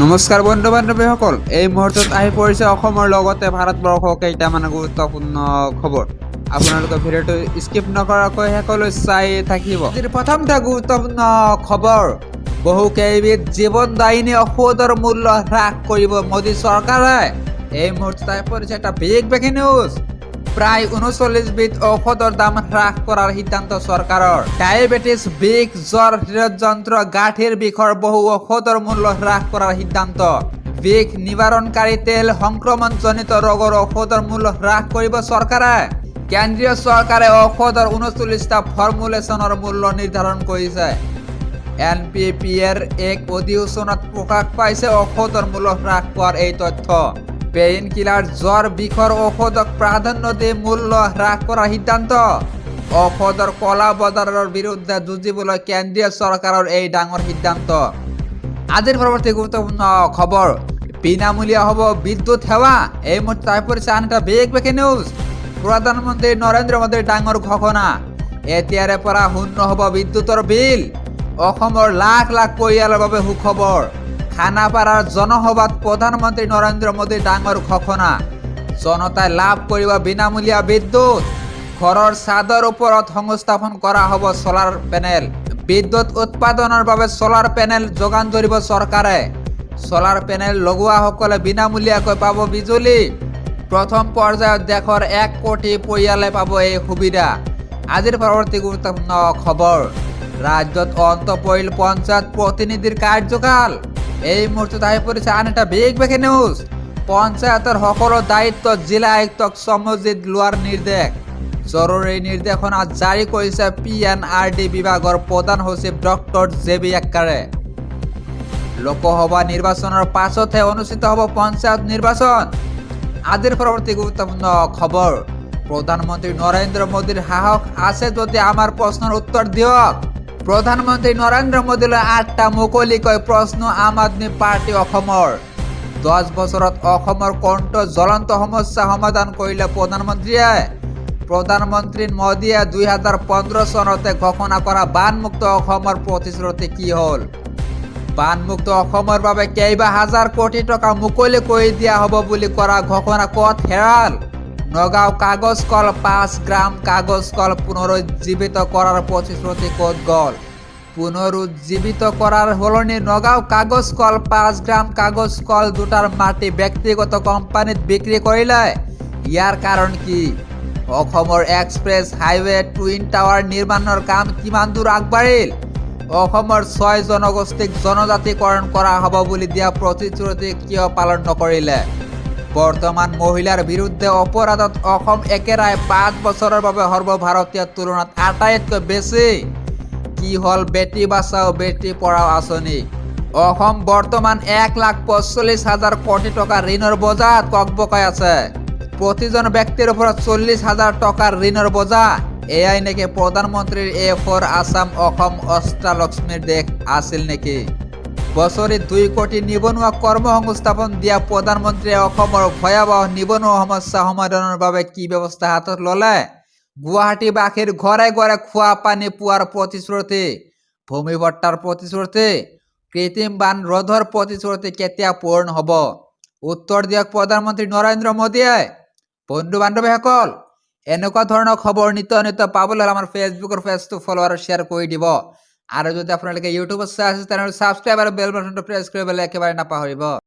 নমস্কাৰ বন্ধু বান্ধৱীসকল, এই মুহূৰ্তত আহি পৰিছে অসমৰ লগতে ভাৰতবৰ্ষৰ কেইটামান গুৰুত্বপূৰ্ণ খবৰ। আপোনালোকে ভিডিঅ'টো স্কিপ নকৰাকৈ শেষলৈ চাই থাকিব। প্ৰথমতে গুৰুত্বপূৰ্ণ খবৰ, বহু কেইবিধ জীৱনদায়িনী ঔষধৰ মূল্য হ্ৰাস কৰিব মোদী চৰকাৰে। এই মুহূৰ্তত আহি পৰিছে এটা ব্ৰেকিং নিউজ। প্ৰায় 39 বিধ ঔষধৰ দাম হ্ৰাস কৰাৰ সিদ্ধান্ত চৰকাৰৰ। ডায়েবেটিছ, বিষ, জ্বৰ, হৃদযন্ত্ৰ, গাঁঠিৰ বিষৰ বহু ঔষধৰ মূল্য হ্ৰাস কৰাৰ সিদ্ধান্ত। বিষ নিবাৰণকাৰী তেল, সংক্ৰমণজনিত ৰোগৰ ঔষধৰ মূল্য হ্ৰাস কৰিব চৰকাৰে। কেন্দ্ৰীয় চৰকাৰে ঔষধৰ 39টা ফৰ্মুলেশ্যনৰ মূল্য নিৰ্ধাৰণ কৰিছে। NPPৰ এক অধিসূচনাত প্ৰকাশ পাইছে ঔষধৰ মূল্য হ্ৰাস পোৱাৰ এই তথ্য। পেইন কিলাৰ, জ্বৰ, বিষৰ ঔষধক প্ৰাধান্য দি মূল্য হ্ৰাস কৰাৰ সিদ্ধান্ত। ঔষধৰ কলা বজাৰৰ বিৰুদ্ধে যুঁজিবলৈ কেন্দ্ৰীয় চৰকাৰৰ এই ডাঙৰ সিদ্ধান্ত। আজিৰ পৰৱৰ্তী গুৰুত্বপূৰ্ণ খবৰ, বিনামূলীয়া হ'ব বিদ্যুৎ সেৱা। এই মুহূৰ্তত আহি পৰিছে আন এটা ব্ৰেকিং নিউজ। প্ৰধানমন্ত্ৰী নৰেন্দ্ৰ মোদীৰ ডাঙৰ ঘোষণা, এতিয়াৰে পৰা শূন্য হ'ব বিদ্যুৎৰ বিল। অসমৰ লাখ লাখ পৰিয়ালৰ বাবে সুখবৰ। খানাপাৰাৰ জনসভাত প্ৰধানমন্ত্ৰী নৰেন্দ্ৰ মোদীৰ ডাঙৰ ঘোষণা, জনতাই লাভ কৰিব বিনামূলীয়া বিদ্যুৎ। ঘৰৰ ছাদৰ ওপৰত সংস্থাপন কৰা হ'ব ছলাৰ পেনেল। বিদ্যুৎ উৎপাদনৰ বাবে ছলাৰ পেনেল যোগান ধৰিব চৰকাৰে। ছলাৰ পেনেল লগোৱাসকলে বিনামূলীয়াকৈ পাব বিজুলী। প্ৰথম পৰ্যায়ত দেশৰ 1 কোটি পৰিয়ালে পাব এই সুবিধা। আজিৰ পৰৱৰ্তী গুৰুত্বপূৰ্ণ খবৰ, ৰাজ্যত অন্ত পৰিল পঞ্চায়ত প্ৰতিনিধিৰ কাৰ্যকাল। এই মুহূৰ্তত আহি পৰিছে আন এটা ব্ৰেকিং নিউজ। পঞ্চায়তৰ সকলো দায়িত্ব জিলা আয়ুক্তক চমজিত লোৱাৰ নিৰ্দেশ। জৰুৰী নিৰ্দেশনা জাৰি কৰিছে PNRD বিভাগৰ প্ৰধান সচিব ডক্টৰ JB আক্কাৰে। লোকসভা নিৰ্বাচনৰ পাছতহে অনুষ্ঠিত হ'ব পঞ্চায়ত নিৰ্বাচন। আজিৰ পৰৱৰ্তী গুৰুত্বপূৰ্ণ খবৰ, প্ৰধানমন্ত্ৰী নৰেন্দ্ৰ মোদীৰ সাহস আছে যদি আমাৰ প্ৰশ্নৰ উত্তৰ দিয়ক। প্ৰধানমন্ত্ৰী নৰেন্দ্ৰ মোদীলৈ 8টা মুকলিকৈ প্ৰশ্ন আম আদমি পাৰ্টি অসমৰ। 10 বছৰত অসমৰ কণ্ঠ জ্বলন্ত সমস্যা সমাধান কৰিলে প্ৰধানমন্ত্ৰীয়ে। প্ৰধানমন্ত্ৰী মোদীয়ে 2015 চনতে ঘোষণা কৰা বানমুক্ত অসমৰ প্ৰতিশ্ৰুতি কি হ'ল? বানমুক্ত অসমৰ বাবে কেইবা হাজাৰ কোটি টকা মুকলি কৰি দিয়া হ'ব বুলি কৰা ঘোষণা ক'ত হেৰাল? নগাঁও কাগজ কল 5 গ্ৰাম কাগজ কল পুনৰুজ্জীৱিত কৰাৰ প্ৰতিশ্ৰুতি ক'ত গ'ল? পুনৰুজ্জীৱিত কৰাৰ সলনি নগাঁও কাগজ কল 5 গ্ৰাম কাগজ কল দুটাৰ মাটি ব্যক্তিগত কোম্পানীত বিক্ৰী কৰিলে। ইয়াৰ কাৰণ কি? অসমৰ এক্সপ্ৰেছ হাইৱে টুইন টাৱাৰ নিৰ্মাণৰ কাম কিমান দূৰ আগবাঢ়িল? অসমৰ 6 জনগোষ্ঠীক জনজাতিকৰণ কৰা হ'ব বুলি দিয়া প্ৰতিশ্ৰুতি কিয় পালন নকৰিলে? বৰ্তমান মহিলাৰ বিৰুদ্ধে অপৰাধত অসম একেৰাহে 5 বছৰৰ বাবে সৰ্বভাৰতীয় তুলনাত আটাইতকৈ বেছি। কি হ'ল বেটি বাচাও বেটি পঢ়াও আঁচনি? অসম বৰ্তমান 1,45,000 কোটি টকা ঋণৰ বোজাত ককবকাই আছে। প্ৰতিজন ব্যক্তিৰ ওপৰত 40,000 টকাৰ ঋণৰ বোজা। এয়াই নেকি প্ৰধানমন্ত্ৰীৰ A4 আছাম অসম অষ্টলক্ষ্মীৰ দেশ আছিল নেকি? বছৰি 2 কোটি নিবনুৱা কৰ্মসংস্থাপন দিয়া প্ৰধানমন্ত্ৰীয়ে অসমৰ ভয়াৱহ নিবনুৱা সমস্যা সমাধানৰ বাবে কি ব্যৱস্থা হাতত ল'লে? গুৱাহাটীবাসীৰ ঘৰে ঘৰে খোৱা পানী পোৱাৰ প্ৰতিশ্ৰুতি, ভূমি পট্টাৰ প্ৰতিশ্ৰুতি, কৃত্ৰিম বান ৰোধৰ প্ৰতিশ্ৰুতি কেতিয়া পূৰণ হ'ব? উত্তৰ দিয়ক প্ৰধানমন্ত্ৰী নৰেন্দ্ৰ মোদীয়ে। বন্ধু বান্ধৱীসকল, এনেকুৱা ধৰণৰ খবৰ নিত্য পাবলৈ আমাৰ ফেচবুকৰ পেজটো ফলো আৰু শ্বেয়াৰ কৰি দিব। আৰু যদি আপোনালোকে ইউটিউবত চাই আছে তেনেহ'লে ছাবস্ক্ৰাইব আৰু বেল বাটনটো প্ৰেছ কৰিবলৈ একেবাৰে নাপাহৰিব।